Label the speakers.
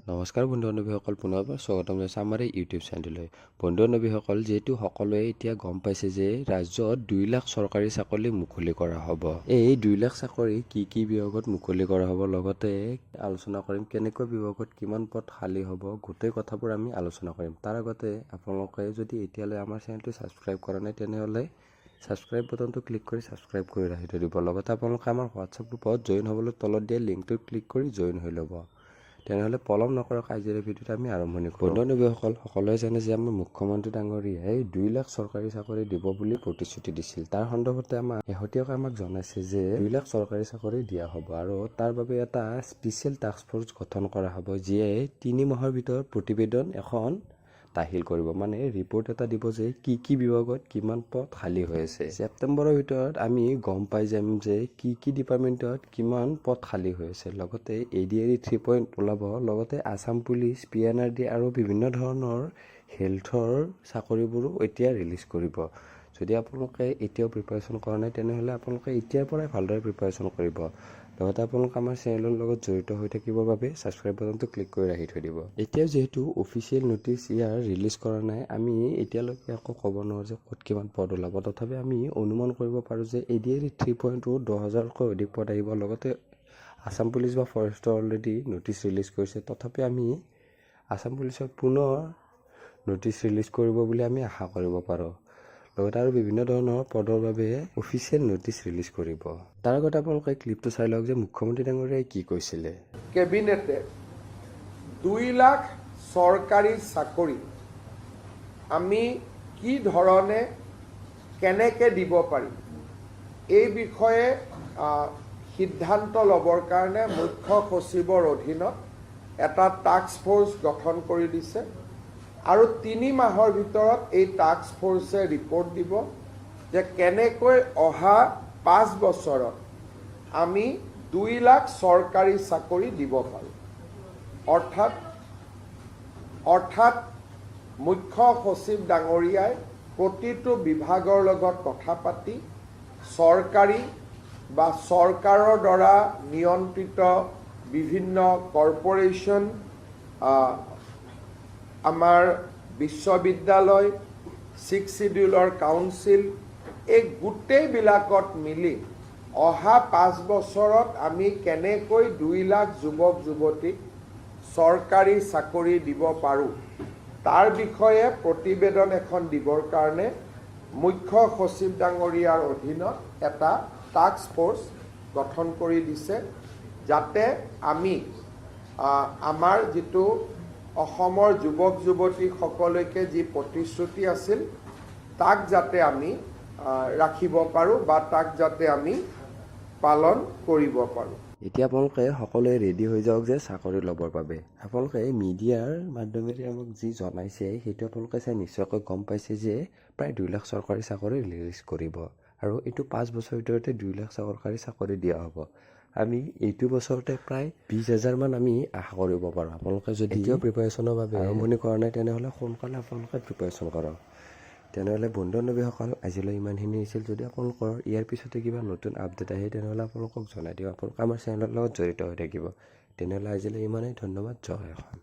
Speaker 1: নমস্কাৰ বন্ধু-বান্ধৱীসকল, পুনৰবাৰ স্বাগতম জনাইছোঁ আমাৰ এই ইউটিউব চেনেললৈ। বন্ধু-বান্ধৱীসকল, যিহেতু সকলোৱে এতিয়া গম পাইছে যে ৰাজ্যত 2 লাখ চৰকাৰী চাকৰি মুকলি কৰা হ'ব। এই 2 লাখ চাকৰি কি বিভাগত মুকলি কৰা হ'ব, লগতে আলোচনা কৰিম কেনেকৈ বিভাগত কিমান পদ খালী হ'ব, গোটেই কথাবোৰ আমি আলোচনা কৰিম। তাৰ আগতে আপোনালোকে যদি এতিয়ালৈ আমাৰ চেনেলটো ছাবস্ক্ৰাইব কৰা নাই তেনেহ'লে ছাবস্ক্ৰাইব বাটনটো ক্লিক কৰি ছাবস্ক্ৰাইব কৰি ৰাখি থৈ দিব। লগতে আপোনালোকে আমাৰ হোৱাটছআপ গ্ৰুপত জইন হ'বলৈ তলত দিয়া লিংকটোত ক্লিক কৰি জইন হৈ ল'ব। তেনেহ'লে পলম নকৰাকৈ আজিৰ ভিডিঅ'টো আমি আৰম্ভণি কৰোঁ। বন্ধু-বান্ধৱীসকল, সকলোৱে জানে যে আমাৰ মুখ্যমন্ত্ৰী ডাঙৰীয়াই 2 লাখ চৰকাৰী চাকৰি দিব বুলি প্ৰতিশ্ৰুতি দিছিল। তাৰ সন্দৰ্ভতে শেহতীয়াকৈ আমাক জনাইছে যে 2 লাখ চৰকাৰী চাকৰি দিয়া হ'ব আৰু তাৰ বাবে এটা স্পেচিয়েল টাস্ক ফ'ৰ্চ গঠন কৰা হ'ব, যিয়ে 3 মাহৰ ভিতৰত প্ৰতিবেদন এখন দাখিল কৰিব, মানে ৰিপৰ্ট এটা দিব যে কি বিভাগত কিমান পদ খালী হৈ আছে। ছেপ্টেম্বৰৰ ভিতৰত আমি গম পাই যাম যে কি ডিপাৰ্টমেণ্টত কিমান পদ খালী হৈ আছে। লগতে ADRE 3 ওলাব, লগতে আছাম পুলিচ, PNRD আৰু বিভিন্ন ধৰণৰ হেল্থৰ চাকৰিবোৰো এতিয়া ৰিলিজ কৰিব। যদি আপোনালোকে এতিয়াও প্ৰিপাৰেশ্যন কৰা নাই তেনেহ'লে আপোনালোকে এতিয়াৰ পৰাই ভালদৰে প্ৰিপাৰেশ্যন কৰিব। লগতে আপোনালোকে আমাৰ চেনেলৰ লগত জড়িত হৈ থাকিবৰ বাবে ছাবস্ক্ৰাইব বাটনটো ক্লিক কৰি ৰাখি থৈ দিব। এতিয়া যিহেতু অফিচিয়েল নটিচ ইয়াৰ ৰিলিজ কৰা নাই, আমি এতিয়ালৈকে একো ক'ব নোৱাৰোঁ যে ক'ত কিমান পদ ওলাব। তথাপি আমি অনুমান কৰিব পাৰোঁ যে ADRE 3.0 10,000তকৈ অধিক পদ আহিব। লগতে আছাম পুলিচ বা ফৰেষ্টৰ অলৰেডি নটিচ ৰিলিজ কৰিছে, তথাপি আমি আছাম পুলিচক পুনৰ নটিচ ৰিলিজ কৰিব বুলি আমি আশা কৰিব পাৰোঁ। লগতে আৰু বিভিন্ন ধৰণৰ পদৰ বাবে অফিচিয়েল নটিচ ৰিলিজ কৰিব। তাৰ আগতে আপোনালোকে ক্লিপটো চাই লওক যে মুখ্যমন্ত্ৰী ডাঙৰীয়াই কি কৈছিলে।
Speaker 2: কেবিনেটে 2 লাখ চৰকাৰী চাকৰি আমি কি ধৰণে কেনেকৈ দিব পাৰিম এই বিষয়ে সিদ্ধান্ত ল'বৰ কাৰণে মুখ্য সচিবৰ অধীনত এটা টাস্ক ফ'ৰ্চ গঠন কৰি দিছে আৰু 3 মাহৰ ভিতৰত এই টাস্ক ফ'ৰ্চে ৰিপৰ্ট দিব যে কেনেকৈ অহা 5 বছৰত আমি 2 লাখ চৰকাৰী চাকৰি দিব পাৰোঁ। অৰ্থাৎ মুখ্য সচিব ডাঙৰীয়াই প্ৰতিটো বিভাগৰ লগত কথা পাতি চৰকাৰী বা চৰকাৰৰ দ্বাৰা নিয়ন্ত্ৰিত বিভিন্ন কৰ্পৰেশ্যন, আমাৰ বিশ্ববিদ্যালয়, 6 শিডিউলৰ কাউন্সিল, এই গোটেইবিলাকত মিলি অহা 5 বছৰত আমি কেনেকৈ 2 লাখ যুৱক যুৱতীক চৰকাৰী চাকৰি দিব পাৰোঁ তাৰ বিষয়ে প্ৰতিবেদন এখন দিবৰ কাৰণে মুখ্য সচিব ডাঙৰীয়াৰ অধীনত এটা টাস্ক ফ'ৰ্চ গঠন কৰি দিছে, যাতে আমি আমাৰ যিটো অসমৰ যুৱক যুৱতীসকলৈকে যি প্ৰতিশ্ৰুতি আছিল তাক যাতে আমি ৰাখিব পাৰোঁ বা তাক যাতে আমি পালন কৰিব পাৰোঁ।
Speaker 1: এতিয়া আপোনালোকে সকলোৱে ৰেডি হৈ যাওক যে চাকৰি ল'বৰ বাবে। আপোনালোকে মিডিয়াৰ মাধ্যমেৰে আমাক যি জনাইছে সেইটো আপোনালোকে চাই নিশ্চয়কৈ গম পাইছে যে প্ৰায় 2 লাখ চৰকাৰী চাকৰি ৰিলিজ কৰিব আৰু এইটো 5 বছৰৰ ভিতৰতে 2 লাখ চৰকাৰী চাকৰি দিয়া হ'ব। আমি এইটো বছৰতে প্ৰায় 20,000 মান আমি আশা কৰিব পাৰোঁ। আপোনালোকে যদি এতিয়াও প্ৰিপাৰেশ্যনৰ বাবে আৰম্ভণি কৰা নাই তেনেহ'লে সোনকালে আপোনালোকে প্ৰিপাৰেশ্যন কৰক। তেনেহ'লে বন্ধু-বান্ধৱীসকল, আজিলৈ ইমানখিনি আছিল। যদি আপোনালোকৰ ইয়াৰ পিছতে কিবা নতুন আপডেট আহে তেনেহ'লে আপোনালোকক জনাই দিওঁ। আপোনালোকে আমাৰ চেনেলৰ লগত জড়িত হৈ থাকিব। তেনেহ'লে আজিলৈ ইমানেই। ধন্যবাদ। জয় অসম।